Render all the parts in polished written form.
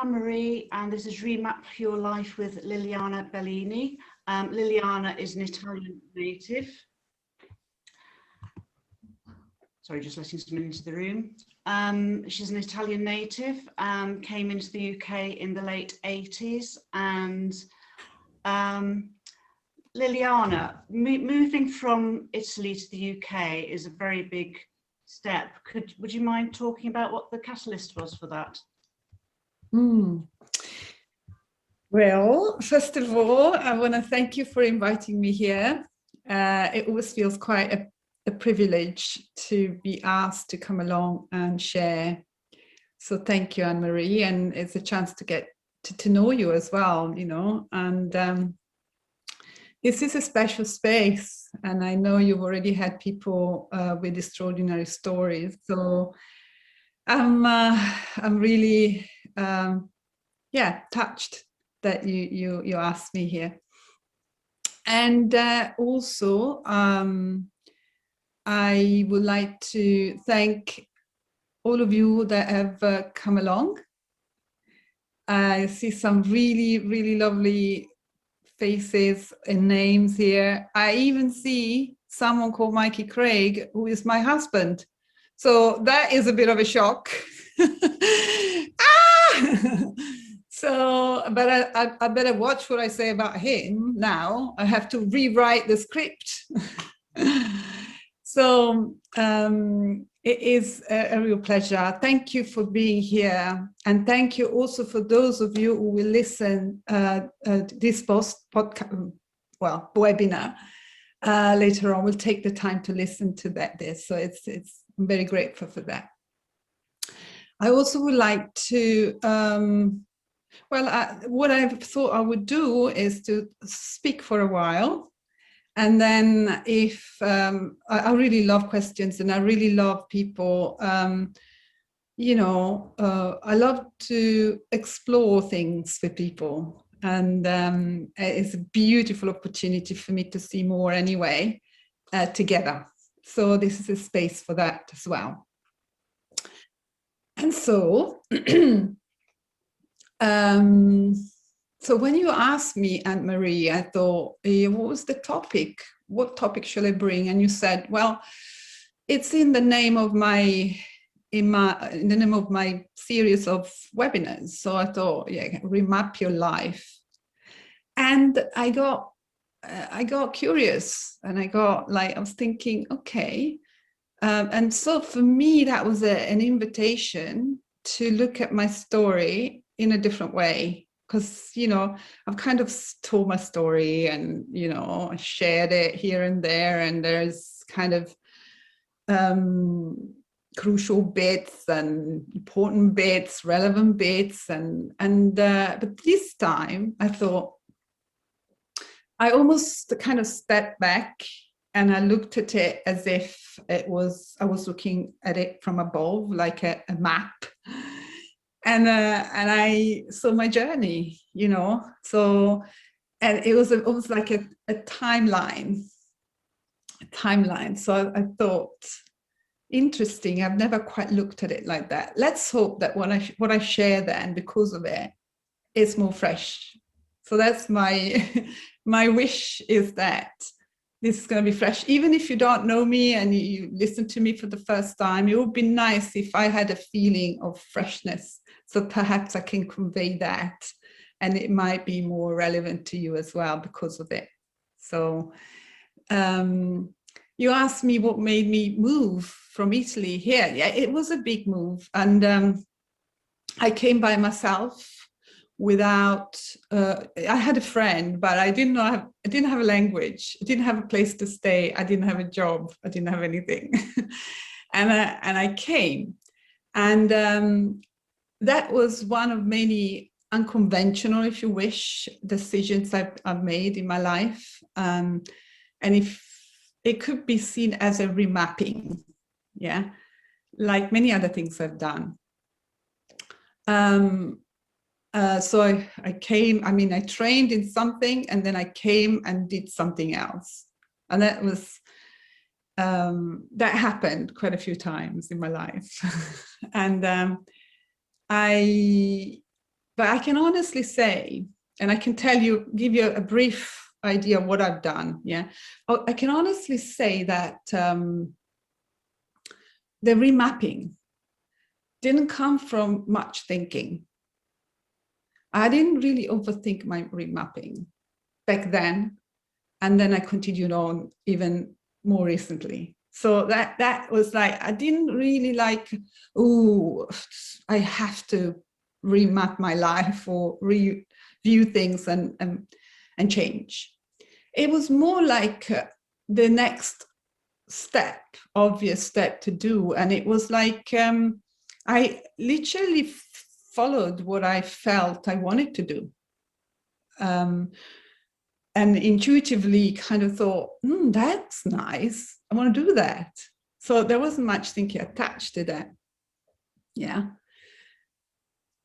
Anne-Marie, and this is Remap Your Life with Liliana Bellini. Liliana is an Italian native. Sorry, just letting someone into the room. She's an Italian native, came into the UK in the late 80s, and Liliana, moving from Italy to the UK is a very big step. Would you mind talking about what the catalyst was for that? Well, first of all, I want to thank you for inviting me here. It always feels quite a privilege to be asked to come along and share. So thank you, Anne-Marie, and it's a chance to get to know you as well, you know, and this is a special space, and I know you've already had people with extraordinary stories. So I'm really, touched that you asked me here. And also, I would like to thank all of you that have come along. I see some really, really lovely faces and names here. I even see someone called Mikey Craig, who is my husband. So that is a bit of a shock. So, but I better watch what I say about him now. I have to rewrite the script. So it is a real pleasure. Thank you for being here. And thank you also for those of you who will listen to this webinar later on. We'll take the time to listen to this. So I'm very grateful for that. I also would like to, what I've thought I would do is to speak for a while. And then if I really love questions and I really love people, you know, I love to explore things with people. And it's a beautiful opportunity for me to see more anyway, together. So this is a space for that as well. And so, so when you asked me, Anne-Marie, I thought, what was the topic? What topic shall I bring? And you said, well, it's in the name of my series of webinars. So I thought, yeah, remap your life. And I got curious, and I was thinking, okay. And so for me, that was an invitation to look at my story in a different way. Because, you know, I've kind of told my story and, you know, I shared it here and there, and there's kind of crucial bits and important bits, relevant bits. But this time I thought, I almost kind of stepped back and I looked at it as if I was looking at it from above, like a map. And I saw my journey, you know, so, and it was almost like a timeline. So I thought, interesting, I've never quite looked at it like that. Let's hope that what I share then, because of it, is more fresh. So that's my wish, is that this is going to be fresh. Even if you don't know me and you listen to me for the first time, it would be nice if I had a feeling of freshness. So perhaps I can convey that, and it might be more relevant to you as well because of it. So you asked me what made me move from Italy here. Yeah, it was a big move. And I came by myself without, I had a friend, but I didn't have a language. I didn't have a place to stay. I didn't have a job. I didn't have anything. and I came. And that was one of many unconventional, if you wish, decisions I've made in my life. And if it could be seen as a remapping, yeah, like many other things I've done. So I came, I trained in something, and then I came and did something else. And that was, that happened quite a few times in my life. And I But I can honestly say, and I can tell you, give you a brief idea of what I've done. Yeah, I can honestly say that the remapping didn't come from much thinking. I didn't really overthink my remapping back then, and then I continued on even more recently. So that was like, I didn't really like, oh, I have to remap my life or review things and change. It was more like the next step, obvious step to do. And it was like, I literally followed what I felt I wanted to do. And intuitively kind of thought, that's nice. I want to do that. So there wasn't much thinking attached to that. Yeah.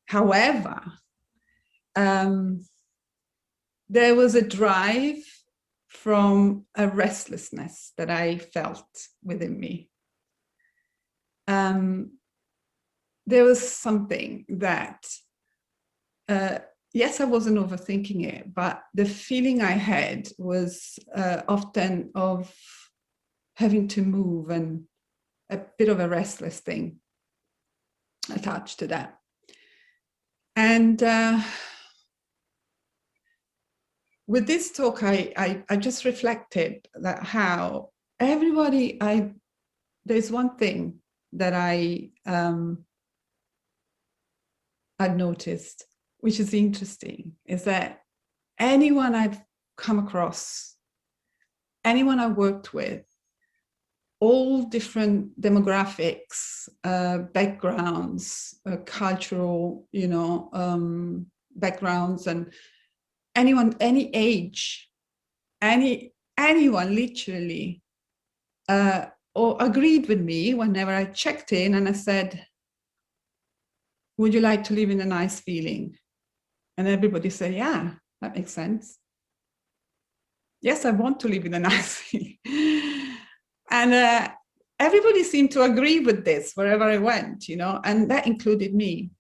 However, there was a drive from a restlessness that I felt within me. There was something that, yes, I wasn't overthinking it, but the feeling I had was often of having to move and a bit of a restless thing attached to that. And with this talk, I just reflected that how everybody, there's one thing that I've noticed, which is interesting, is that anyone I've come across, anyone I worked with, all different demographics, backgrounds, cultural, backgrounds, and anyone, any age, anyone literally, or agreed with me whenever I checked in and I said, would you like to live in a nice feeling? And everybody said, yeah, that makes sense. Yes, I want to live in a nice feeling. And everybody seemed to agree with this wherever I went, and that included me.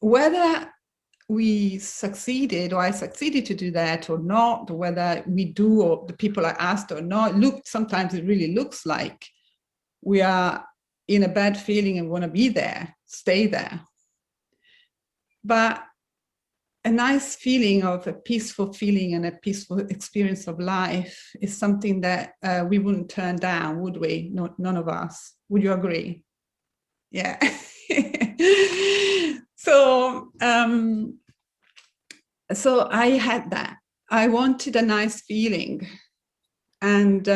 Whether we succeeded or I succeeded to do that or not, or whether we do or the people I asked or not, sometimes it really looks like we are in a bad feeling and want to be there, stay there. But a nice feeling of a peaceful feeling and a peaceful experience of life is something that we wouldn't turn down, would we? No, none of us. Would you agree? Yeah. So I had that. I wanted a nice feeling, and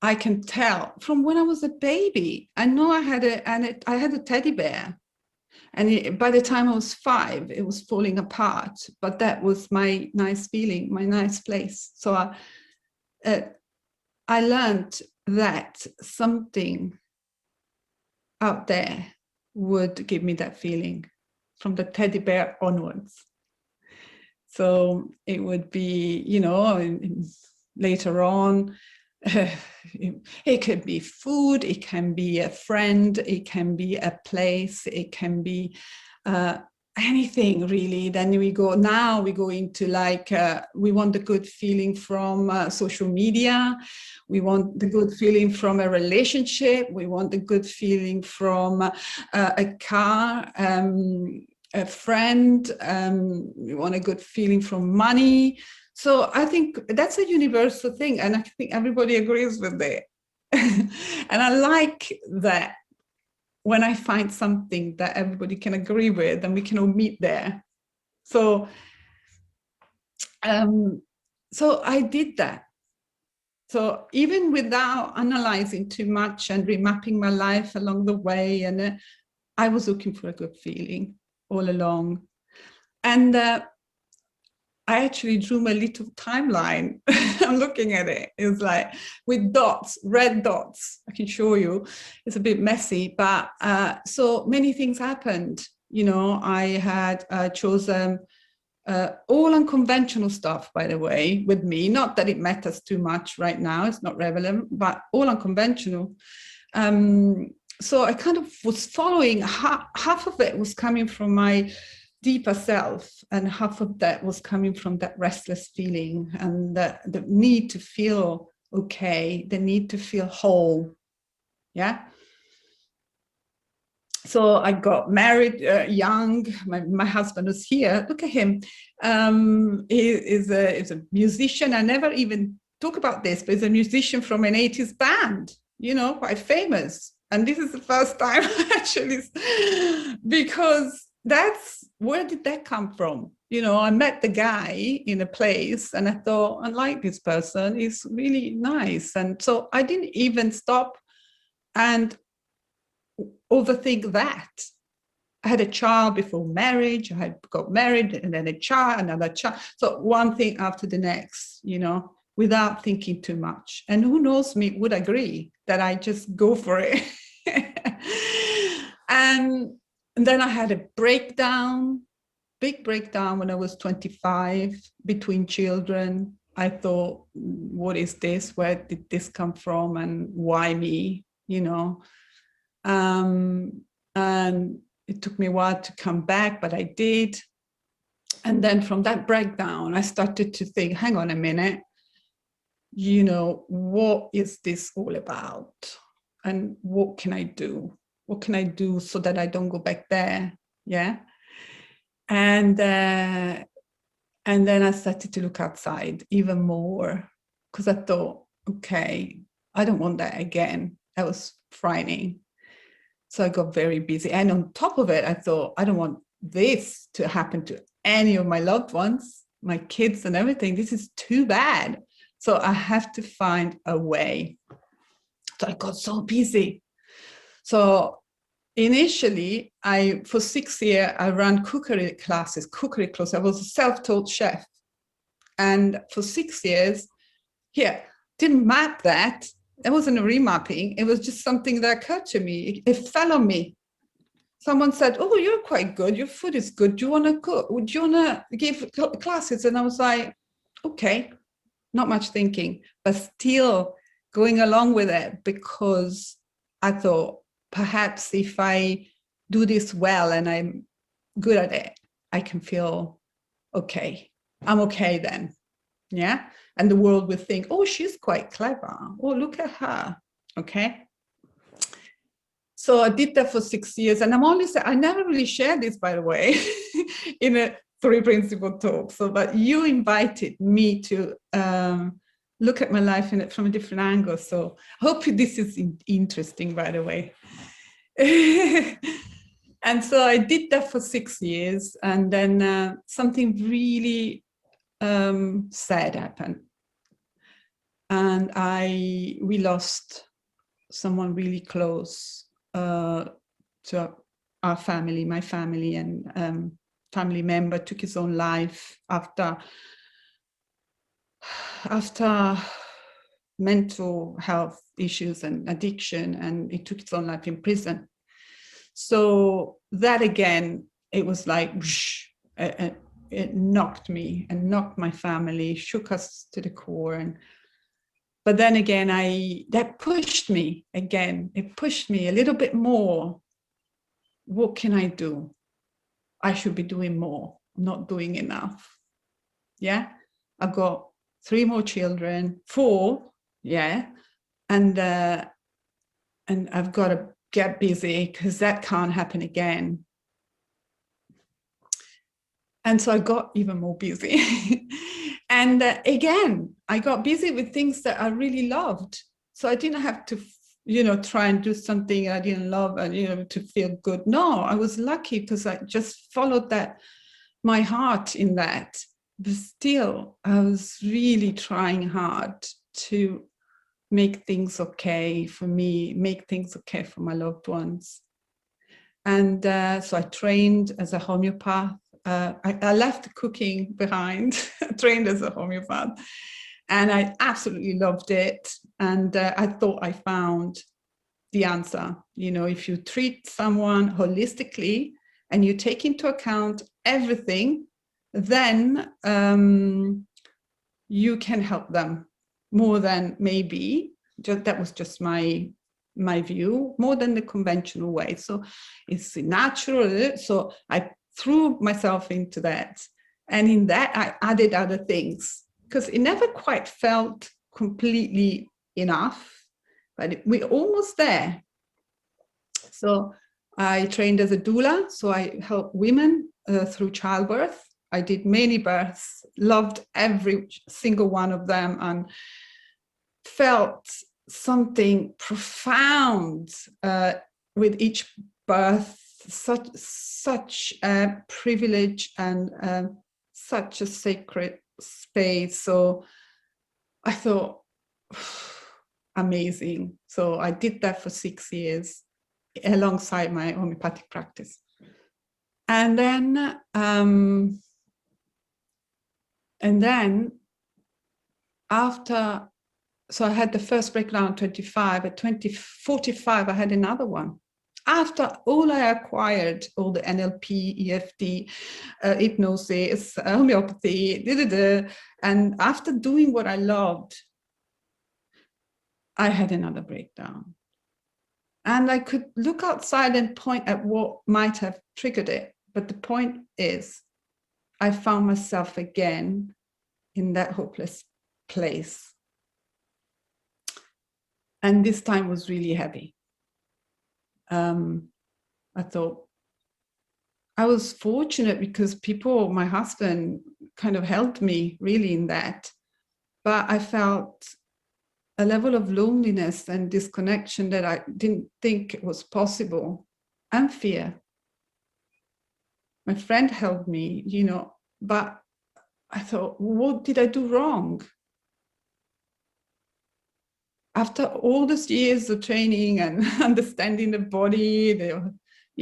I can tell from when I was a baby. I know I had a teddy bear, and by the time I was 5, it was falling apart. But that was my nice feeling, my nice place. So I learned that something out there would give me that feeling from the teddy bear onwards. So it would be, later on, it could be food, it can be a friend, it can be a place, it can be anything really. Then we go into like, we want the good feeling from social media. We want the good feeling from a relationship. We want the good feeling from a car, a friend. We want a good feeling from money. So I think that's a universal thing, and I think everybody agrees with it. And I like that when I find something that everybody can agree with, and we can all meet there. So I did that. So even without analyzing too much and remapping my life along the way, and I was looking for a good feeling all along. And I actually drew my little timeline. I'm looking at it. It's like with dots, red dots. I can show you. It's a bit messy, but so many things happened. I had chosen all unconventional stuff, by the way, with me. Not that it matters too much right now. It's not relevant, but all unconventional. so I kind of was following, half of it was coming from my deeper self, and half of that was coming from that restless feeling and the need to feel okay, the need to feel whole. Yeah. So I got married young. My husband was here. Look at him. He is a musician. I never even talk about this, but he's a musician from an 80s band, you know, quite famous. And this is the first time actually, because that's, where did that come from? You know, I met the guy in a place and I thought, I like this person, he's really nice. And so I didn't even stop and overthink that. I had a child before marriage, I had got married and then a child, another child. So one thing after the next, you know, without thinking too much. And who knows, me would agree that I just go for it. And then I had a breakdown, big breakdown when I was 25 between children. I thought, what is this? Where did this come from? And why me? You know? And it took me a while to come back, but I did. And then from that breakdown, I started to think, hang on a minute, you know, what is this all about? And what can I do? What can I do so that I don't go back there? Yeah. And then I started to look outside even more, because I thought, okay, I don't want that again. That was frightening. So I got very busy. And on top of it, I thought, I don't want this to happen to any of my loved ones, my kids and everything. This is too bad. So I have to find a way. So I got so busy. So initially, for 6 years, I ran cookery classes. I was a self-taught chef. And for 6 years, didn't map that. It wasn't a remapping. It was just something that occurred to me. It fell on me. Someone said, oh, you're quite good. Your food is good. Do you want to cook? Would you want to give classes? And I was like, okay, not much thinking, but still going along with it, because I thought, perhaps if I do this well and I'm good at it, I can feel okay. I'm okay then. Yeah. And the world would think, oh, she's quite clever. Oh, look at her. Okay. So I did that for 6 years. And I never really shared this, by the way, in a 3 principle talk. So, but you invited me to look at my life from a different angle. So I hope this is interesting, by the way. And so I did that for 6 years. And then something really sad happened. And we lost someone really close to our family, my family, and family member took his own life after mental health issues and addiction, and he took his own life in prison. So that again, it was like, whoosh, it knocked me and knocked my family, shook us to the core. But then again, that pushed me again. It pushed me a little bit more. What can I do? I should be doing more. I'm not doing enough. Yeah. I've got 3 more children, 4. Yeah. And I've got to get busy, because that can't happen again. And so I got even more busy. And again, I got busy with things that I really loved. So I didn't have to, try and do something I didn't love and, to feel good. No, I was lucky because I just followed my heart in that. But still, I was really trying hard to make things okay for me, make things okay for my loved ones. And so I trained as a homeopath. I left cooking behind, trained as a homeopath, and I absolutely loved it. And I thought I found the answer. If you treat someone holistically and you take into account everything, then you can help them more than maybe. That was just my my view, more than the conventional way. So it's natural. So I threw myself into that. And in that, I added other things because it never quite felt completely enough, but we're almost there. So I trained as a doula. So I help women through childbirth. I did many births, loved every single one of them, and felt something profound with each birth, such a privilege and such a sacred space. So I thought, amazing. So I did that for 6 years alongside my homeopathic practice. And then after, so I had the first breakdown at 25, at 45, I had another one. After all I acquired, all the NLP, EFT, hypnosis, homeopathy, and after doing what I loved, I had another breakdown. And I could look outside and point at what might have triggered it. But the point is, I found myself again in that hopeless place. And this time was really heavy. I thought I was fortunate because people, my husband kind of helped me really in that. But I felt a level of loneliness and disconnection that I didn't think was possible, and fear. My friend helped me, you know, but I thought, what did I do wrong? After all these years of training and understanding the body,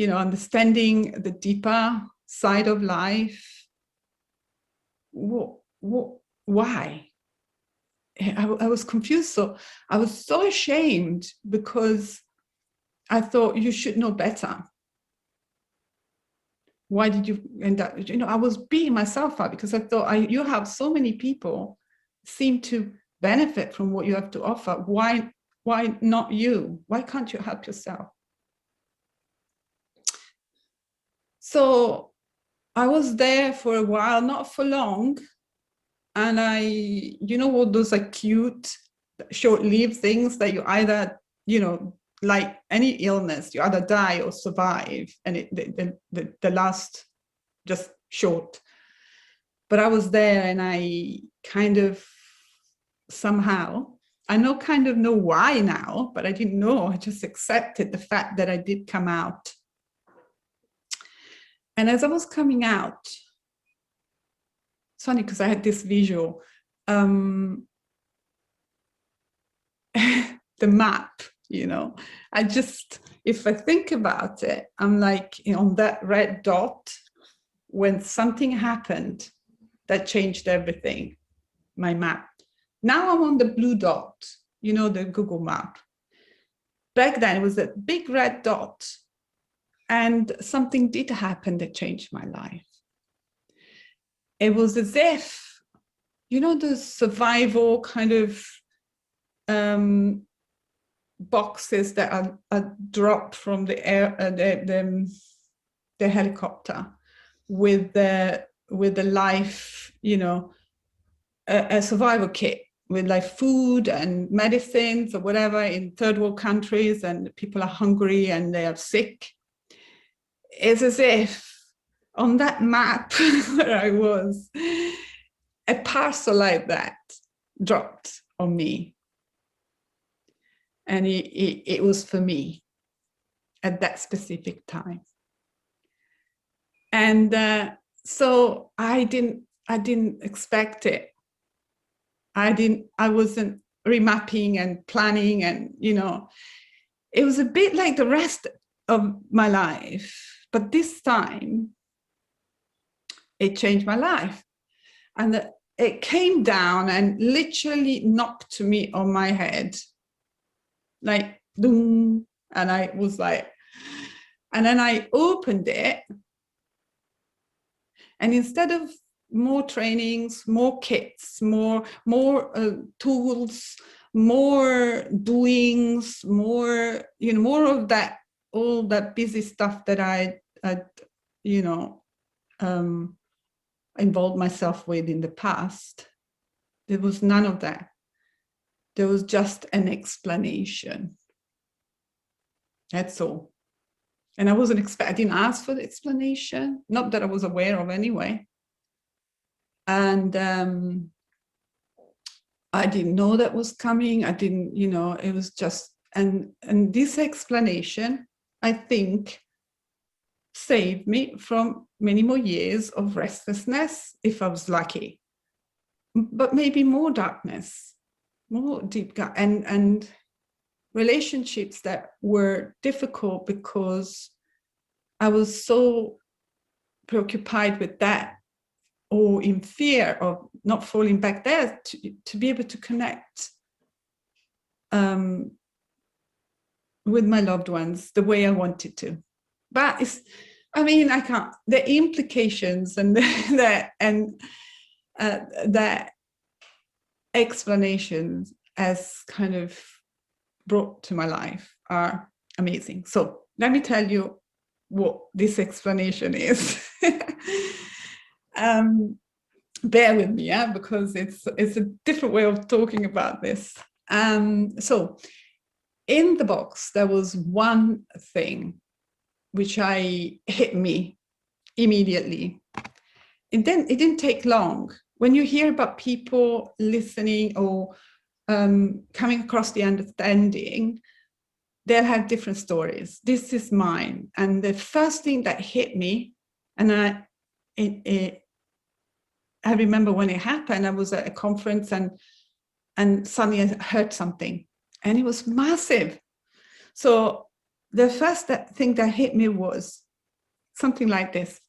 understanding the deeper side of life, why? I was confused. So I was so ashamed because I thought you should know better. Why did you end up, I was beating myself up because I thought you have so many people seem to benefit from what you have to offer. Why not you? Why can't you help yourself? So I was there for a while, not for long. And all those acute, short-lived things that you either, like any illness, you either die or survive, and the last just short. But I was there, and I kind of somehow, I kind of know why now, but I didn't know. I just accepted the fact that I did come out. And as I was coming out, it's funny because I had this visual, the map, if I think about it, I'm like on that red dot when something happened that changed everything, my map. Now I'm on the blue dot, the Google map. Back then it was a big red dot, and something did happen that changed my life. It was as if, the survival kind of boxes that are dropped from the air, the helicopter with the life, a survival kit with like food and medicines or whatever in third world countries, and people are hungry and they are sick. It's as if on that map where I was, a parcel like that dropped on me. And it was for me at that specific time. And so I didn't expect it. I wasn't remapping and planning, and it was a bit like the rest of my life, but this time it changed my life. And it came down and literally knocked me on my head, like boom. And I was like, and then I opened it, and instead of more trainings, more kits, more tools, more doings, more, more of that, all that busy stuff that I involved myself with in the past. There was none of that. There was just an explanation. That's all. And I I didn't ask for the explanation, not that I was aware of anyway. And I didn't know that was coming. I didn't, it was just, and this explanation, I think, saved me from many more years of restlessness, if I was lucky, but maybe more darkness, more deep gut, and relationships that were difficult because I was so preoccupied with that, or in fear of not falling back there, to be able to connect with my loved ones the way I wanted to. But I can't, the implications and that explanations as kind of brought to my life are amazing. So let me tell you what this explanation is. Bear with me, because it's a different way of talking about this. So in the box, there was one thing which hit me immediately. It didn't take long. When you hear about people listening or coming across the understanding, they'll have different stories. This is mine. And the first thing that hit me, and I remember when it happened, I was at a conference and suddenly I heard something, and it was massive. So the first thing that hit me was something like this.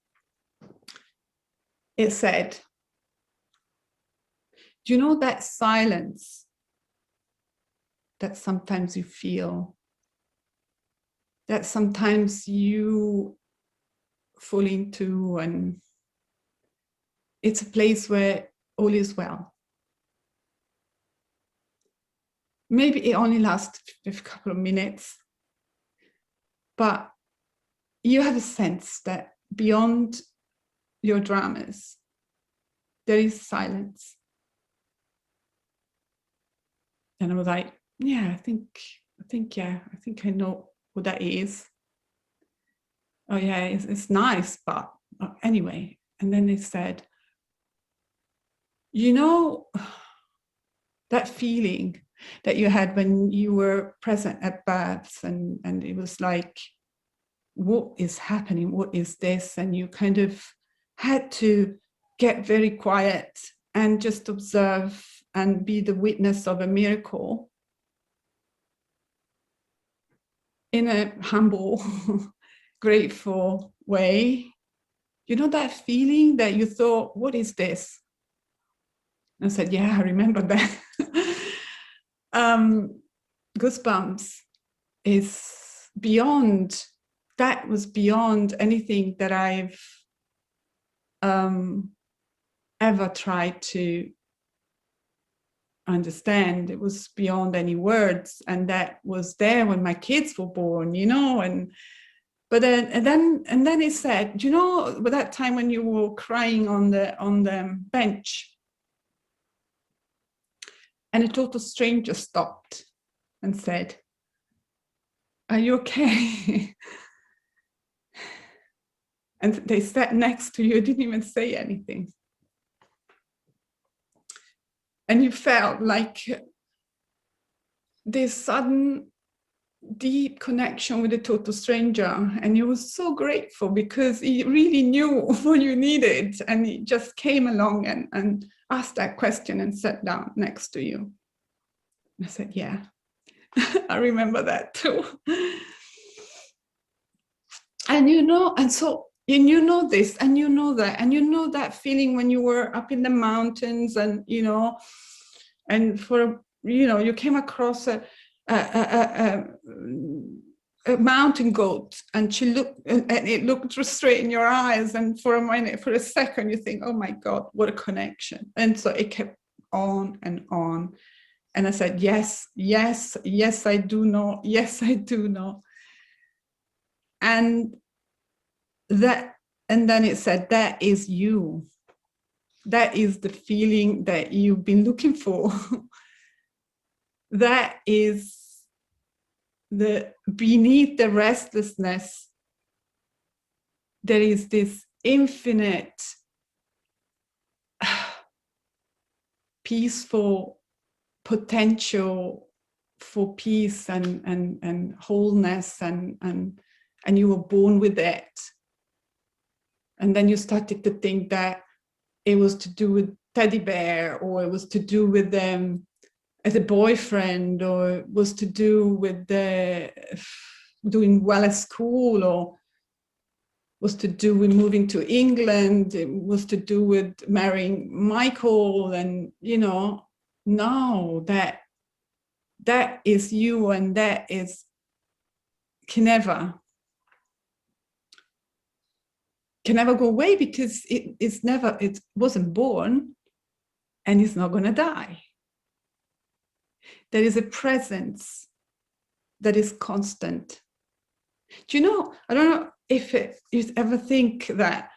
It said, do you know that silence that sometimes you feel, that sometimes you fall into, and it's a place where all is well? Maybe it only lasts a couple of minutes, but you have a sense that beyond your dramas, there is silence. And I was like, yeah, I think I know what that is. Oh yeah, it's nice, but anyway. And then they said, you know, that feeling that you had when you were present at births, and it was like, what is happening? What is this? And you kind of had to get very quiet and just observe and be the witness of a miracle in a humble, grateful way. You know that feeling that you thought, what is this? And I said, yeah, I remember that. Goosebumps is beyond, that was beyond anything that I've ever tried to understand. It was beyond any words, and that was there when my kids were born, but then he said, you know, by that time when you were crying on the bench, and a total stranger stopped and said, are you okay? And they sat next to you, didn't even say anything. And you felt like this sudden deep connection with a total stranger, and you were so grateful because he really knew what you needed, and he just came along and asked that question and sat down next to you. I said, yeah, I remember that too. And so you know this, and you know that, and you know that feeling when you were up in the mountains, and and you came across a mountain goat, and she looked, and it looked straight in your eyes, and for a second you think, oh my God, what a connection. And so it kept on and on, And I said, yes, yes, yes, I do know. Yes, I do know. And then it said, that is you. That is the feeling that you've been looking for. That is the beneath the restlessness. There is this infinite, peaceful potential for peace and wholeness, and you were born with it. And then you started to think that it was to do with teddy bear, or it was to do with them as a boyfriend, or it was to do with doing well at school, or was to do with moving to England, it was to do with marrying Michael. And, you know, no, that is you, and that is can never go away, because it wasn't born, and it's not going to die. There is a presence that is constant. Do you know, I don't know if you ever think that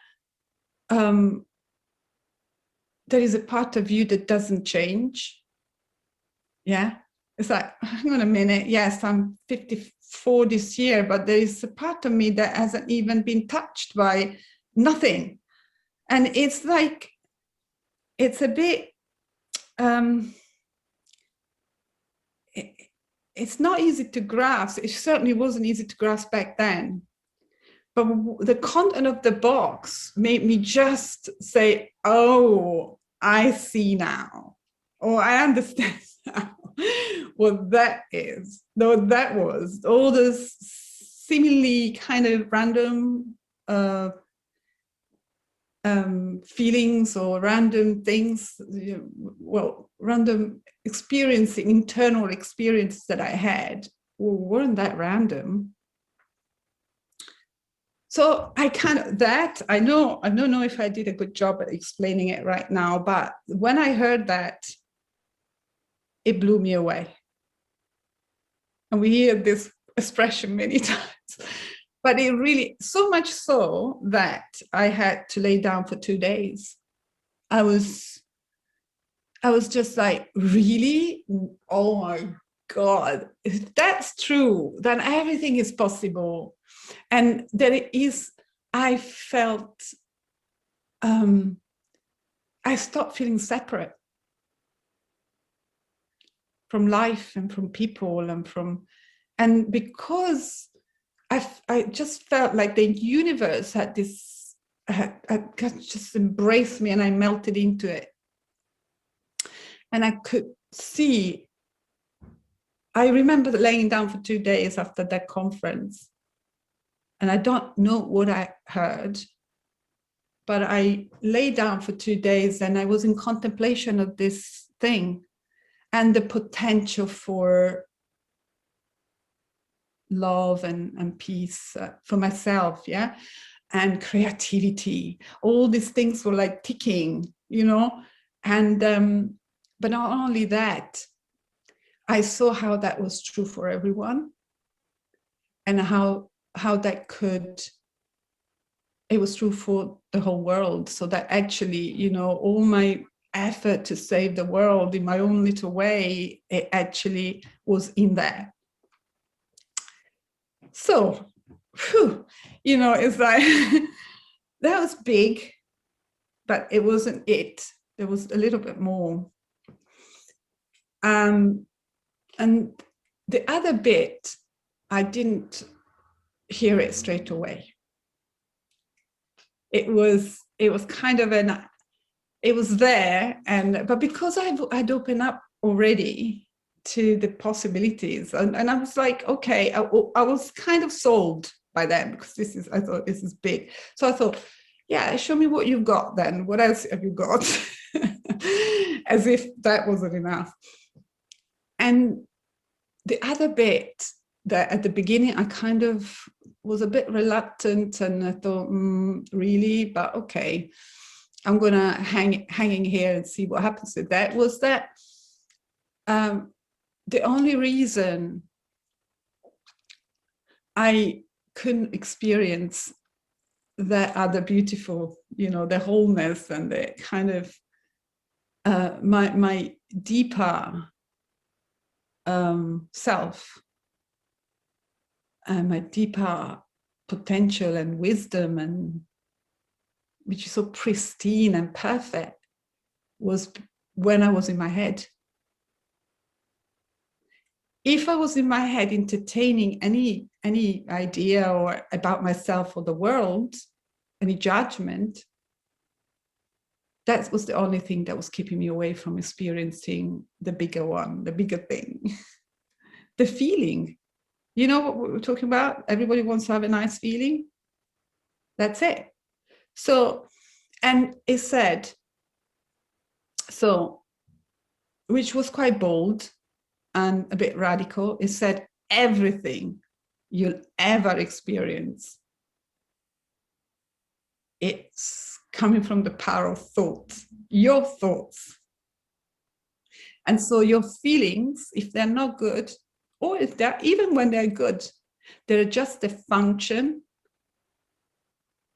there is a part of you that doesn't change. Yeah, it's like, hang on a minute, yes, I'm 54 this year, but there is a part of me that hasn't even been touched by nothing. And it's like, it's a bit, it's not easy to grasp. It certainly wasn't easy to grasp back then. But the content of the box made me just say, oh, I see now. Oh, I understand now what that is. What that was. All those seemingly kind of random feelings or random things, well, random experiencing, internal experiences that I had weren't that random. So I kind of, I don't know if I did a good job at explaining it right now, but when I heard that, it blew me away. And we hear this expression many times, but it really, so much so that I had to lay down for 2 days. I was just like, really? Oh my God, if that's true, then everything is possible. And that it is, I felt, I stopped feeling separate from life and from people and because I just felt like the universe had just embraced me, and I melted into it. And I could see, I remember laying down for 2 days after that conference, and I don't know what I heard, but I lay down for 2 days and I was in contemplation of this thing and the potential for love and peace for myself, yeah, and creativity. All these things were like ticking, you know, and but not only that, I saw how that was true for everyone, and how that could, it was true for the whole world. So that actually, you know, all my effort to save the world in my own little way, it actually was in there. So, whew, you know, it's like, that was big, but it wasn't it. There was a little bit more. And the other bit, I didn't hear it straight away. It was kind of it was there, but because I'd opened up already to the possibilities, and I was like, okay, I was kind of sold by that, because I thought this is big. So I thought, yeah, show me what you've got then. What else have you got? As if that wasn't enough. And the other bit that at the beginning I kind of was a bit reluctant, and I thought, really, but okay, I'm gonna hang in here and see what happens with that, was that the only reason I couldn't experience the other beautiful, the wholeness and the kind of my deeper self and my deeper potential and wisdom, and which is so pristine and perfect, was when I was in my head. If I was in my head entertaining any idea or about myself or the world, any judgment, that was the only thing that was keeping me away from experiencing the bigger one, the bigger thing, the feeling. You know what we're talking about? Everybody wants to have a nice feeling. That's it. So, and it said, so, which was quite bold and a bit radical, it said, everything you'll ever experience, it's coming from the power of thoughts, your thoughts. And so your feelings, if they're not good, or if they're, even when they're good, they're just a function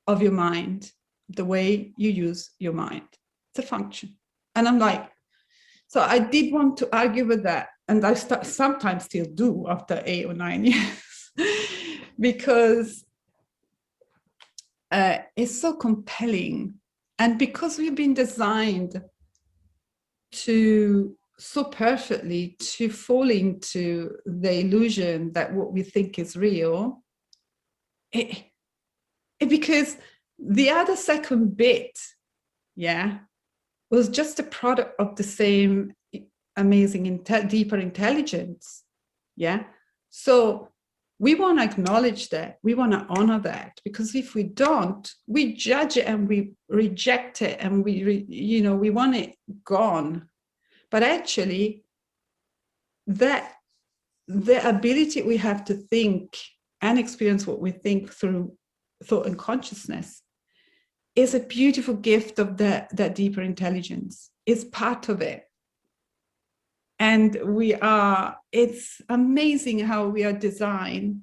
of your mind, the way you use your mind. It's a function. And I'm like, so I did want to argue with that. And I sometimes still do after 8 or 9 years, because it's so compelling. And because we've been designed to so perfectly to fall into the illusion that what we think is real, because the other second bit, was just a product of the same amazing, deeper intelligence. So we want to acknowledge that, we want to honor that, because if we don't, we judge it and we reject it and we want it gone. But actually, that the ability we have to think and experience what we think through thought and consciousness is a beautiful gift of that deeper intelligence. It's part of it. And it's amazing how we are designed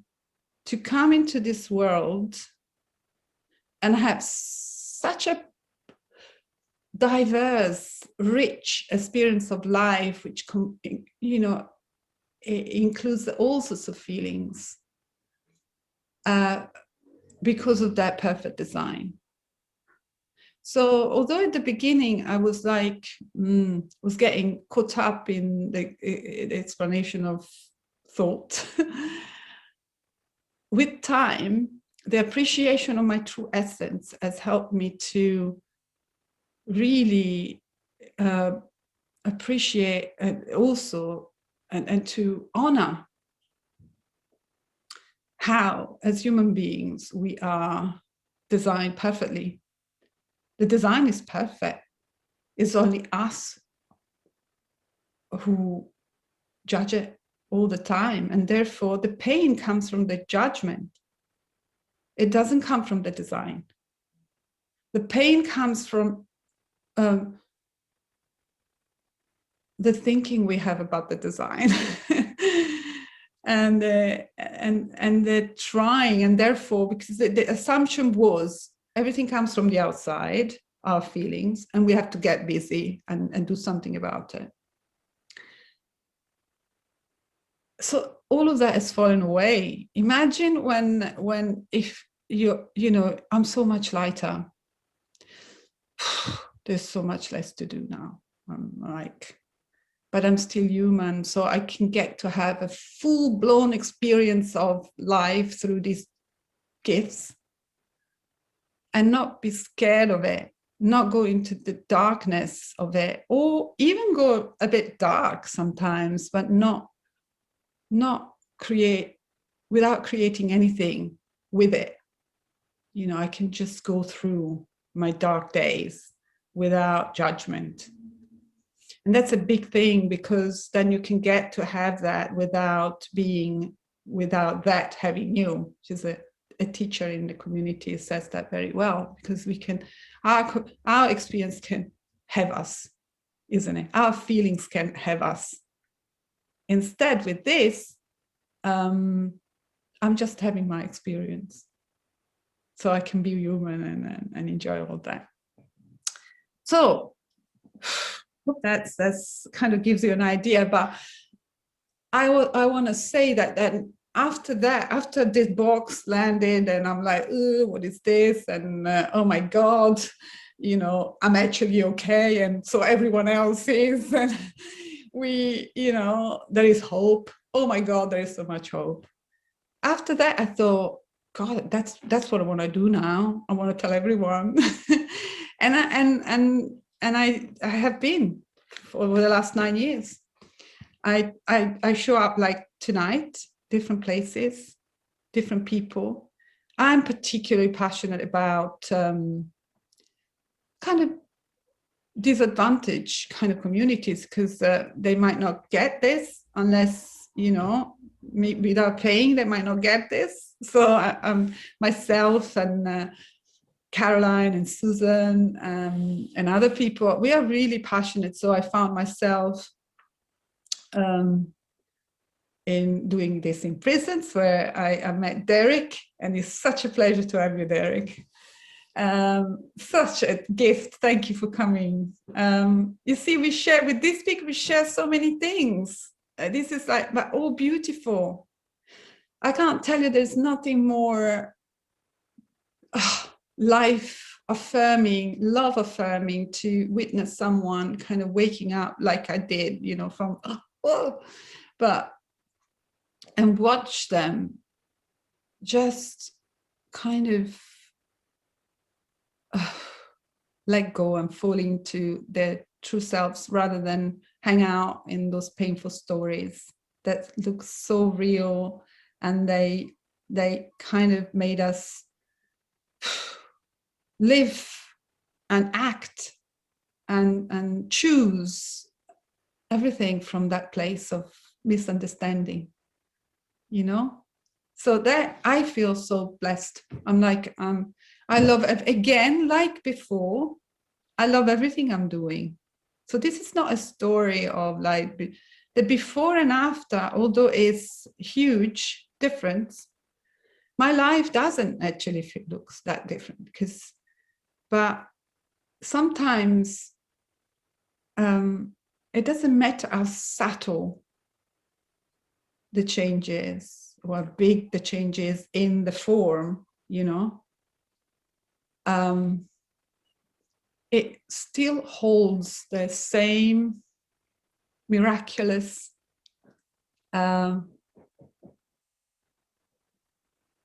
to come into this world and have such a diverse, rich experience of life, which, it includes all sorts of feelings, because of that perfect design. So although at the beginning I was like, was getting caught up in the explanation of thought, with time, the appreciation of my true essence has helped me to really appreciate and also and to honor how, as human beings, we are designed perfectly. The design is perfect. It's only us who judge it all the time. And therefore, the pain comes from the judgment. It doesn't come from the design. The pain comes from the thinking we have about the design. and the trying, and therefore, because the assumption was everything comes from the outside, our feelings, and we have to get busy and do something about it. So all of that has fallen away. Imagine when if I'm so much lighter. There's so much less to do now. I'm like, but I'm still human, so I can get to have a full-blown experience of life through these gifts and not be scared of it, not go into the darkness of it, or even go a bit dark sometimes, but not create, without creating anything with it. I can just go through my dark days without judgment. And that's a big thing, because then you can get to have that without that having you, which is a teacher in the community says that very well, because our experience can have us, isn't it? Our feelings can have us. instead with this, I'm just having my experience, so I can be human and enjoy all that. So that's kind of gives you an idea. But I want to say that after this box landed, and I'm like, what is this? And oh my God, you know, I'm actually okay, and so everyone else is, and we, you know, there is hope. Oh my God, there is so much hope. After that, I thought, God, that's what I want to do now. I want to tell everyone, and I have been for the last 9 years. I show up like tonight, different places, different people. I'm particularly passionate about kind of disadvantaged kind of communities, because they might not get this unless, you know, without paying, they might not get this. So myself and Caroline and Susan and other people, we are really passionate. So I found myself in doing this in prisons, where I met Derek, and it's such a pleasure to have you, Derek. Such a gift. Thank you for coming. You see, we share with this speaker, we share so many things. This is like, but all beautiful. I can't tell you, there's nothing more life affirming, love affirming to witness someone kind of waking up like I did, you know, from and watch them just kind of let go and fall into their true selves, rather than hang out in those painful stories that look so real, and they kind of made us live and act and choose everything from that place of misunderstanding, you know. So that I feel so blessed. I'm like, I love it again, like before. I love everything I'm doing. So this is not a story of like the before and after, although it's huge difference. My life doesn't actually look that different, but sometimes it doesn't matter how subtle the changes or how big the changes in the form, you know. It still holds the same miraculous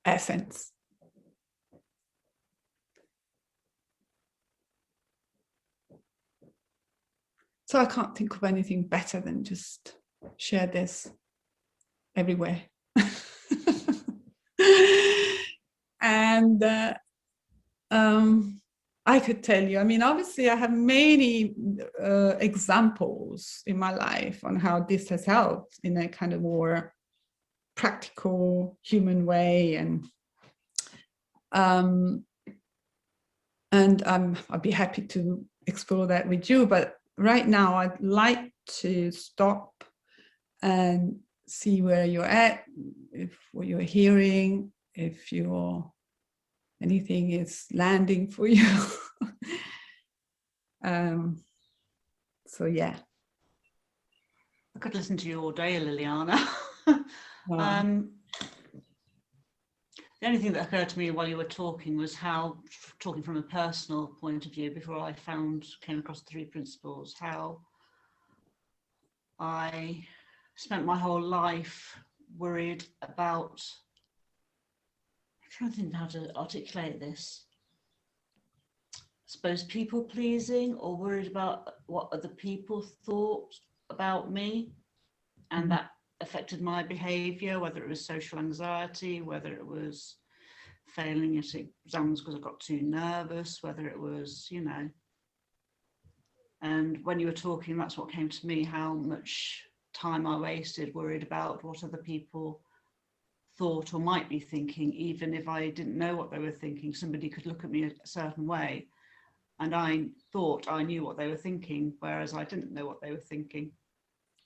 essence. So I can't think of anything better than just share this everywhere. And I could tell you, I mean, obviously I have many examples in my life on how this has helped in a kind of more practical human way, and I'd be happy to explore that with you. But right now I'd like to stop and see where you're at, if what you're hearing, if anything is landing for you. So yeah. I could listen to you all day, Liliana. Wow. The only thing that occurred to me while you were talking was how, talking from a personal point of view, before I came across the 3 principles, how I spent my whole life worried about, I'm trying to think how to articulate this. I suppose people pleasing, or worried about what other people thought about me, and that affected my behavior, whether it was social anxiety, whether it was failing at exams because I got too nervous, whether it was, you know. And when you were talking, that's what came to me, how much time I wasted worried about what other people thought or might be thinking. Even if I didn't know what they were thinking, somebody could look at me a certain way and I thought I knew what they were thinking, whereas I didn't know what they were thinking.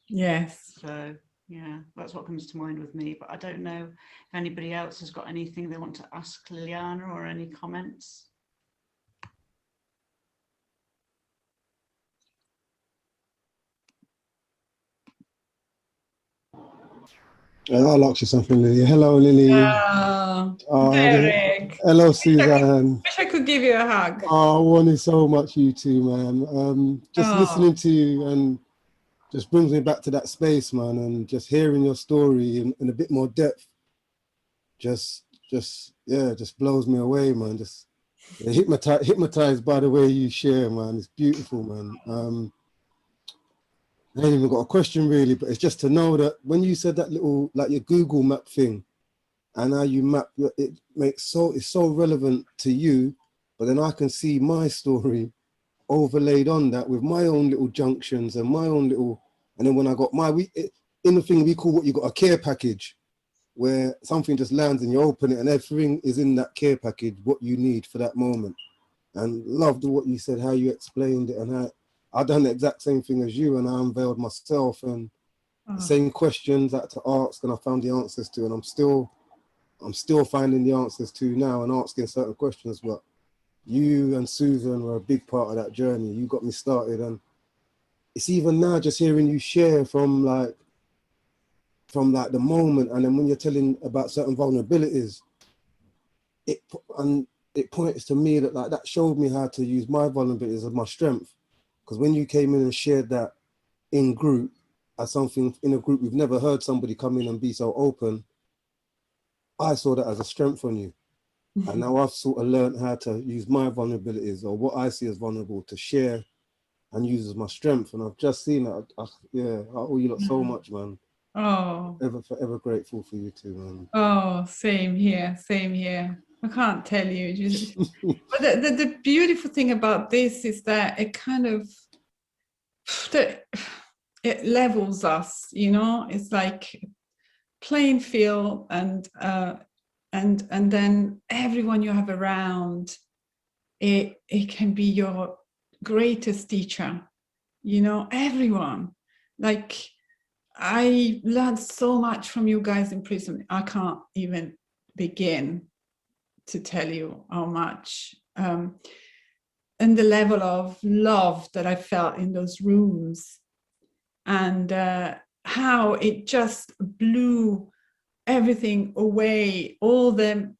Yes. So Yeah, that's what comes to mind with me, but I don't know if anybody else has got anything they want to ask Liliana or any comments. I'll ask you something, Lily. Hello, Lily. Derek. Hello, Suzanne. Wish I could give you a hug. Oh, I wanted so much you two, man. Just listening to you and just brings me back to that space, man. And just hearing your story in a bit more depth, just blows me away, man. Just hypnotized by the way you share, man. It's beautiful, man. I ain't even got a question really, but it's just to know that when you said that little, like your Google map thing, and how you map, it makes it's so relevant to you, but then I can see my story overlaid on that with my own little junctions and my own little, and then when I got in the thing we call what you got a care package, where something just lands and you open it and everything is in that care package, what you need for that moment. And loved what you said, how you explained it, and how I've done the exact same thing as you, and I unveiled myself and the same questions I had to ask and I found the answers to, and I'm still finding the answers to now and asking certain questions. But you and Susan were a big part of that journey. You got me started, and it's even now just hearing you share from the moment, and then when you're telling about certain vulnerabilities, it points to me that showed me how to use my vulnerabilities as my strength. Because when you came in and shared that in group, as something in a group we've never heard somebody come in and be so open, I saw that as a strength on you. And now I've sort of learned how to use my vulnerabilities, or what I see as vulnerable, to share and use as my strength. And I've just seen that. I owe you lot so much, man. Oh, Forever grateful for you too, man. oh, same here. I can't tell you. But the beautiful thing about this is that it kind of, it levels us, you know. It's like playing field, and then everyone you have around, it can be your greatest teacher, you know. Everyone, like, I learned so much from you guys in prison. I can't even begin to tell you how much, and the level of love that I felt in those rooms, and how it just blew everything away, all the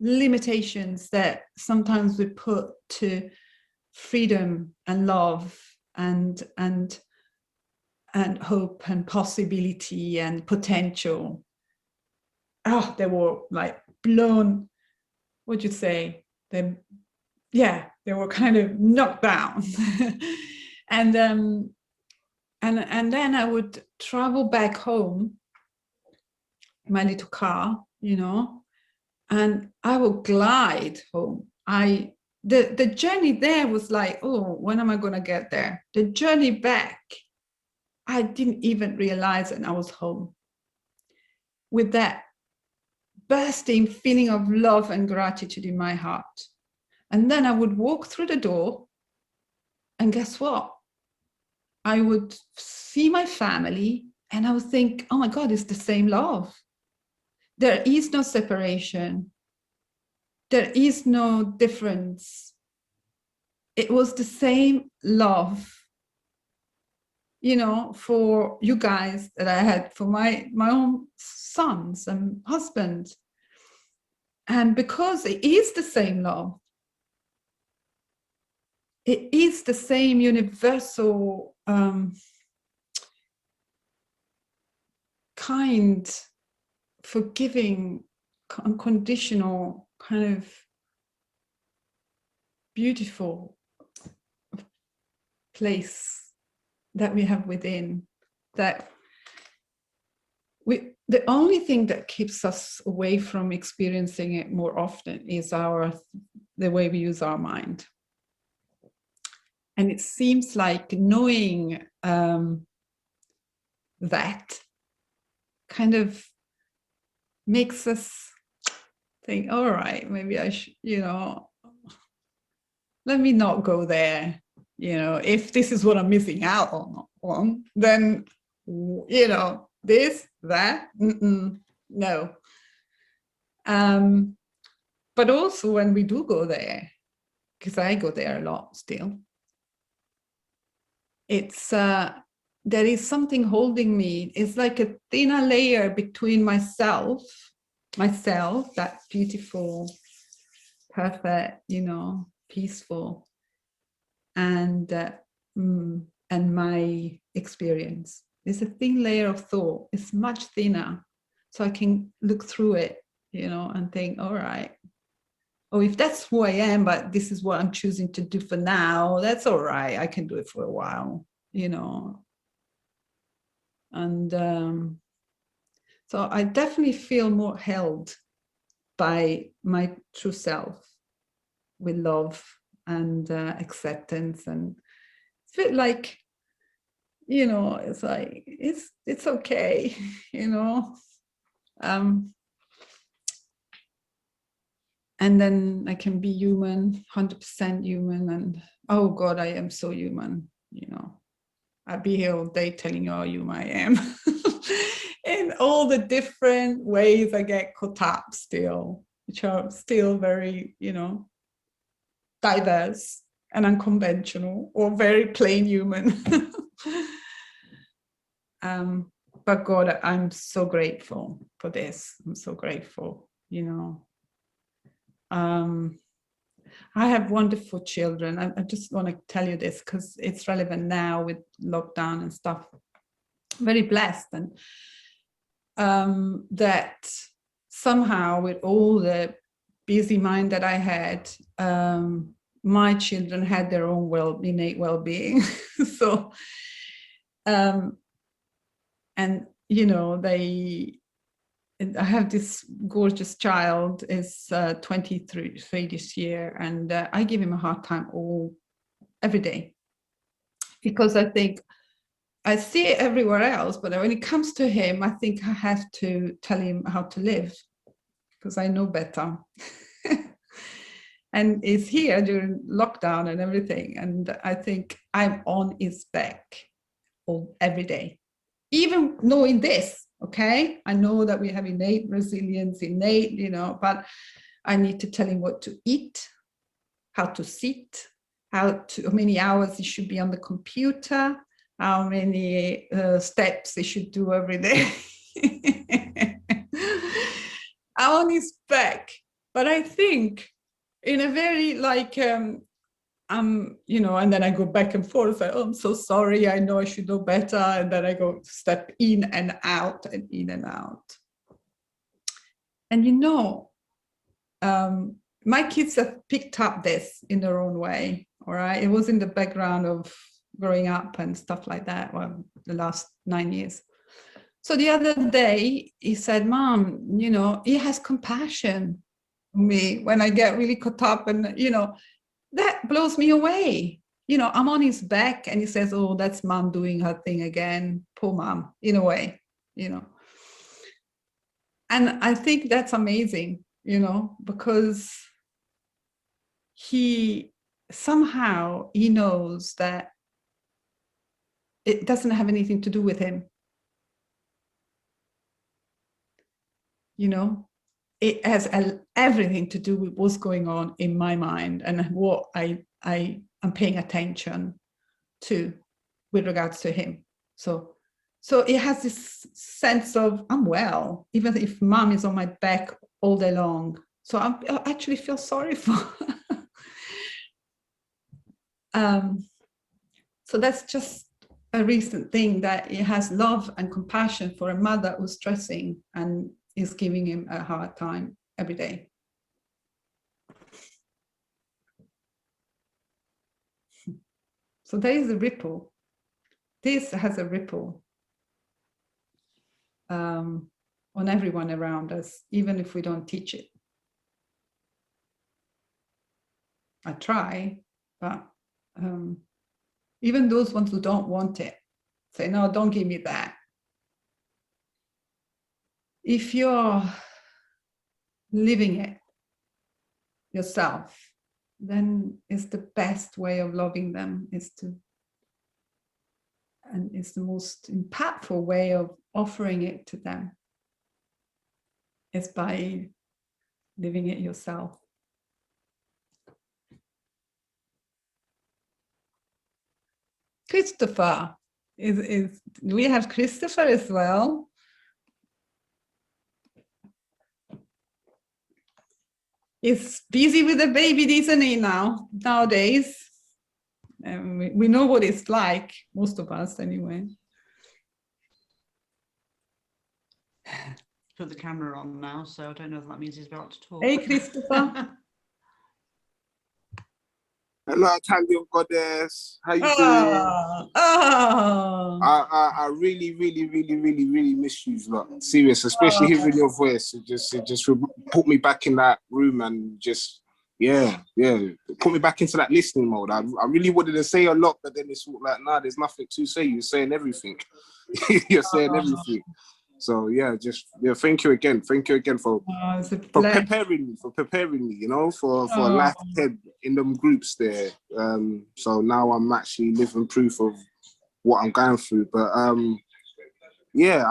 limitations that sometimes we put to freedom and love and hope and possibility and potential. Oh, they were like blown, what'd you say? They were kind of knocked down. And then I would travel back home, my little car, you know, and I would glide home. The journey there was like, oh, when am I going to get there? The journey back, I didn't even realize it, and I was home with that bursting feeling of love and gratitude in my heart. And then I would walk through the door, and guess what? I would see my family, and I would think, oh my God, it's the same love. There is no separation. There is no difference. It was the same love, you know, for you guys that I had for my own sons and husband. And because it is the same love, it is the same universal kind, forgiving, unconditional, kind of beautiful place that we have within, that the only thing that keeps us away from experiencing it more often is the way we use our mind. And it seems like knowing that kind of makes us think, all right, maybe I should, you know, let me not go there. You know, if this is what I'm missing out on, then you know, this, that, no. But also when we do go there, because I go there a lot still, it's there is something holding me. It's like a thinner layer between myself, that beautiful, perfect, you know, peaceful, and my experience. There's a thin layer of thought. It's much thinner, so I can look through it, you know, and think, all right, oh, if that's who I am, but this is what I'm choosing to do for now, that's all right. I can do it for a while, you know. And so I definitely feel more held by my true self, with love and acceptance. And it's a bit like, you know, it's like, it's okay, you know. And then I can be human, 100% human. And oh God, I am so human, you know. I'd be here all day telling you how human I am. In all the different ways I get caught up still, which are still very, you know, diverse and unconventional, or very plain human. But God, I'm so grateful for this. I'm so grateful, you know. I have wonderful children. I just want to tell you this because it's relevant now with lockdown and stuff. Very blessed, and that somehow with all the busy mind that I had, my children had their own innate well-being. So, and you know, I have this gorgeous child, is 23 this year, and I give him a hard time every day, because I think I see it everywhere else, but when it comes to him, I think I have to tell him how to live, because I know better. And he's here during lockdown and everything, and I think I'm on his back every day, even knowing this. Okay, I know that we have innate resilience, you know, but I need to tell him what to eat, how to sit, how many hours he should be on the computer, how many steps he should do every day. I'm on his back, but I think in a very like, you know, and then I go back and forth. Oh, I'm so sorry. I know I should know better. And then I go step in and out and in and out. And you know, my kids have picked up this in their own way. All right. It was in the background of growing up and stuff like that. Well, the last 9 years. So the other day he said, Mom, you know, he has compassion on me when I get really caught up, and, you know, that blows me away. You know, I'm on his back and he says, oh, that's Mom doing her thing again. Poor Mom, in a way, you know. And I think that's amazing, you know, because he knows that it doesn't have anything to do with him. You know, it has everything to do with what's going on in my mind and what I am paying attention to with regards to him. So it has this sense of I'm well, even if Mom is on my back all day long. So I actually feel sorry for so that's just a recent thing, that it has love and compassion for a mother who's stressing and is giving him a hard time every day. So there is a ripple. This has a ripple on everyone around us, even if we don't teach it. I try, but even those ones who don't want it say, no, don't give me that. If you're living it yourself, then it's the best way of loving them, is to and it's the most impactful way of offering it to them is by living it yourself. Christopher, we have Christopher as well. He's busy with the baby, isn't he, nowadays? We know what it's like, most of us anyway. Put the camera on now, so I don't know if that means he's about to talk. Hey, Christopher. Hello, Italian goddess. How you doing? Oh. I really, really, really, really, really miss you, lot. Serious, especially hearing your voice. It just put me back in that room and just, yeah, put me back into that listening mode. I really wanted to say a lot, but then it's like, nah, there's nothing to say. You're saying everything. You're saying everything. So yeah, thank you again for preparing me, you know, for life ahead in them groups there. So now I'm actually living proof of what I'm going through. But yeah,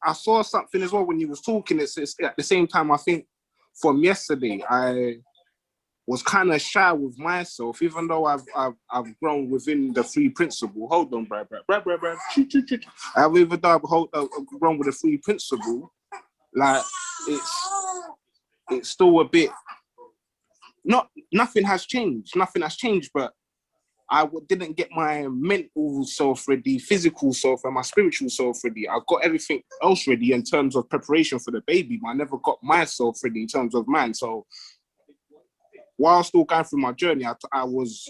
I saw something as well when you was talking. It's at the same time, I think from yesterday, I was kind of shy with myself, even though I've grown within the free principle. Hold on, Brad. Even though I've grown with the free principle, like it's still a bit. Nothing has changed. Nothing has changed, but I didn't get my mental self ready, physical self, and my spiritual self ready. I got everything else ready in terms of preparation for the baby, but I never got myself ready in terms of man. So while still going through my journey, I was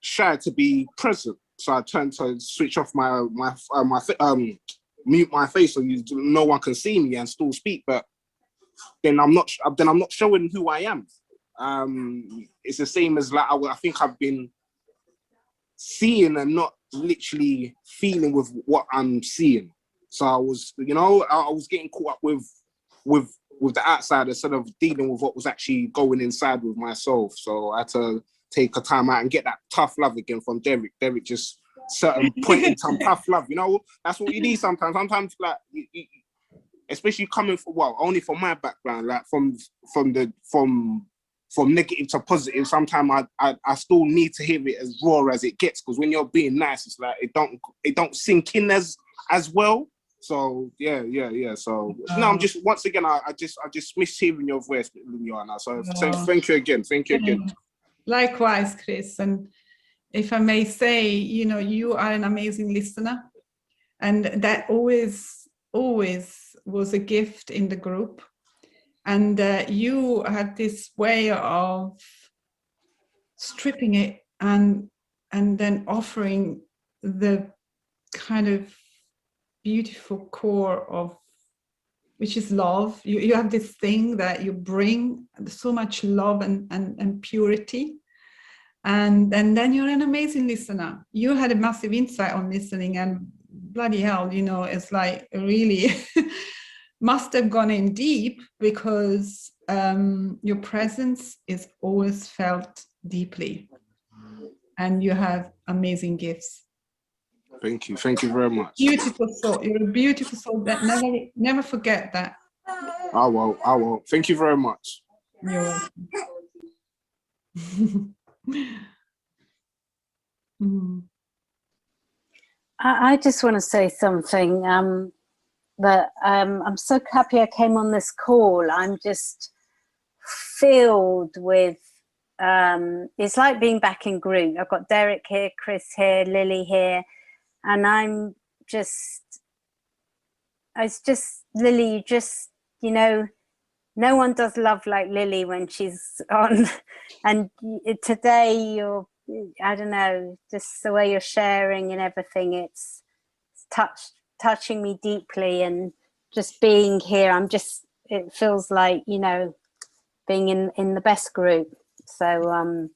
shy to be present. So I turned to switch off mute my face so no one can see me and still speak. But then I'm not showing who I am. It's the same as like I think I've been seeing and not literally feeling with what I'm seeing. So I was, you know, I was getting caught up with the outside instead of dealing with what was actually going inside with myself. So I had to take a time out and get that tough love again from Derek. Derek just certain point in time, tough love, you know, that's what you need sometimes. Sometimes like, especially coming from, well, only from my background, like from negative to positive, sometimes I still need to hear it as raw as it gets, because when you're being nice, it's like it don't sink in as well. So yeah. So no, I'm just once again I just miss hearing your voice, Liliana. So thank you again. Likewise, Chris. And if I may say, you know, you are an amazing listener, and that always was a gift in the group. And you had this way of stripping it and then offering the kind of beautiful core of, which is love. You have this thing that you bring so much love and purity. And then you're an amazing listener. You had a massive insight on listening, and bloody hell, you know, it's like really must have gone in deep, because your presence is always felt deeply, and you have amazing gifts. Thank you very much. Beautiful soul. You're a beautiful soul. That never forget that. I won't. Thank you very much. You're welcome. I just want to say something. That I'm so happy I came on this call. I'm just filled with, it's like being back in group. I've got Derek here, Chris here, Lily here, and it's just, Lily, you just, you know, no one does love like Lily when she's on. And today you're, I don't know, just the way you're sharing and everything, it's touching me deeply, and just being here, it feels like, you know, being in the best group. So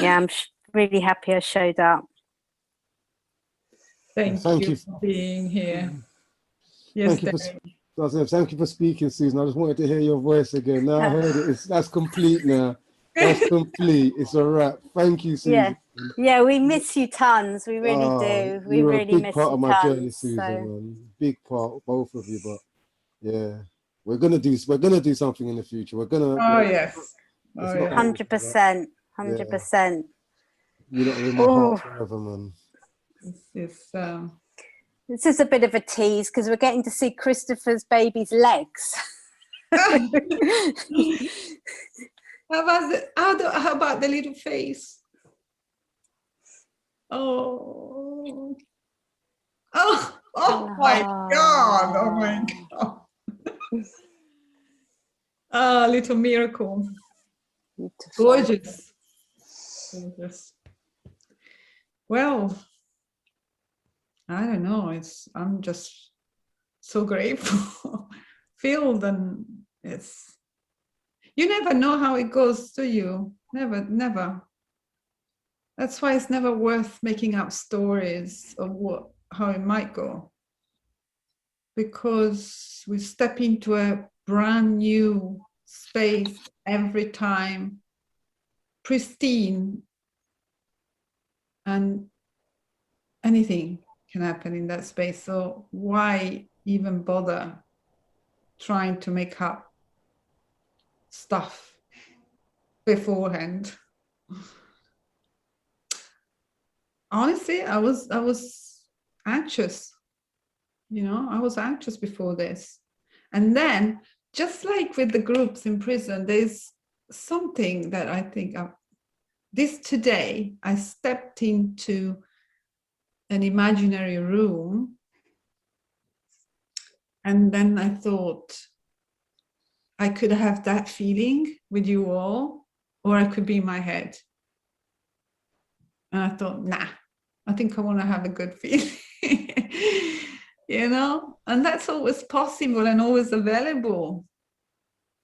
yeah, I'm really happy I showed up. Thank you for being here. Yes, thank you for speaking, Susan. I just wanted to hear your voice again. Now I heard it. That's complete now. That's complete. It's a wrap. Thank you, Susan. Yeah, we miss you tons. We really do. We You're really a big miss part you of my journey, tons. Susan. So Man. Big part, both of you. But yeah, we're gonna do something in the future. We're gonna. Oh yes. It's Oh, not yeah. 100%, 100%. You're not in my Oh, heart forever, man. this is a bit of a tease because we're getting to see Christopher's baby's legs. How about the little face? Oh. Oh my God. Oh my God. Oh, little miracle. Beautiful. Gorgeous. Gorgeous. Well, I don't know. I'm just so grateful, filled, and you never know how it goes, do you? Never. That's why it's never worth making up stories of how it might go, because we step into a brand new space every time, pristine, and anything can happen in that space. So why even bother trying to make up stuff beforehand? Honestly, I was anxious. I was anxious before this. And then, just like with the groups in prison, there's something that I think today I stepped into an imaginary room, and then I thought I could have that feeling with you all, or I could be in my head. And I thought, nah, I think I want to have a good feeling. And that's always possible and always available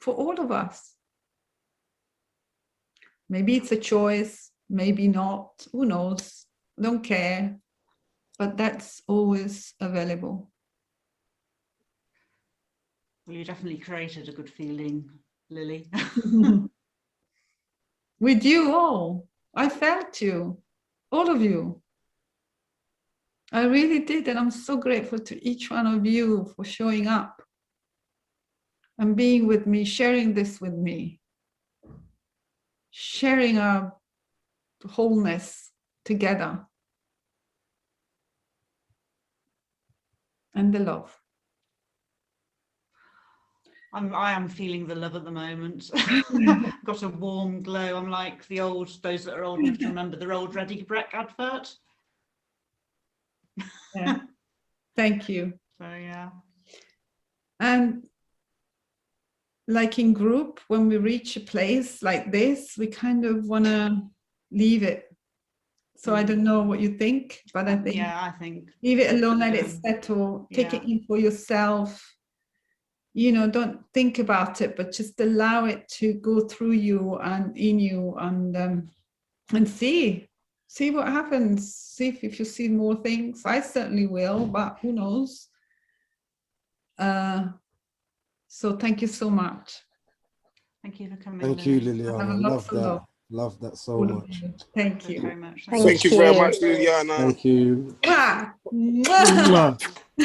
for all of us. Maybe it's a choice, maybe not, who knows, I don't care, but that's always available. Well, you definitely created a good feeling, Lily. With you all, I felt you, all of you. I really did, and I'm so grateful to each one of you for showing up and being with me, sharing this with me, sharing our wholeness together, and the love. I am feeling the love at the moment. Got a warm glow. I'm like those that are old enough to remember the old Ready Breck advert. Yeah. Thank you. So yeah. And like in group, when we reach a place like this, we kind of want to leave it. So I don't know what you think, but I think leave it alone, let it settle, take it in for yourself. Don't think about it, but just allow it to go through you and in you, and see what happens. See if you see more things. I certainly will, but who knows? So thank you so much. Thank you for coming. Thank you, Liliana. Love that so much. Thank you very much. Thank you very much, Liliana. Thank you. Mwah.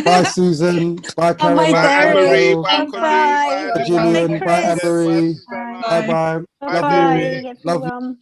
Bye, Susan. Bye, Caroline. my Bye, dearie. Carol. Bye, Bye. Bye, Gillian. Bye, Chris. Anne-Marie. Bye. Bye-bye. Love Bye, you. Love you. everyone.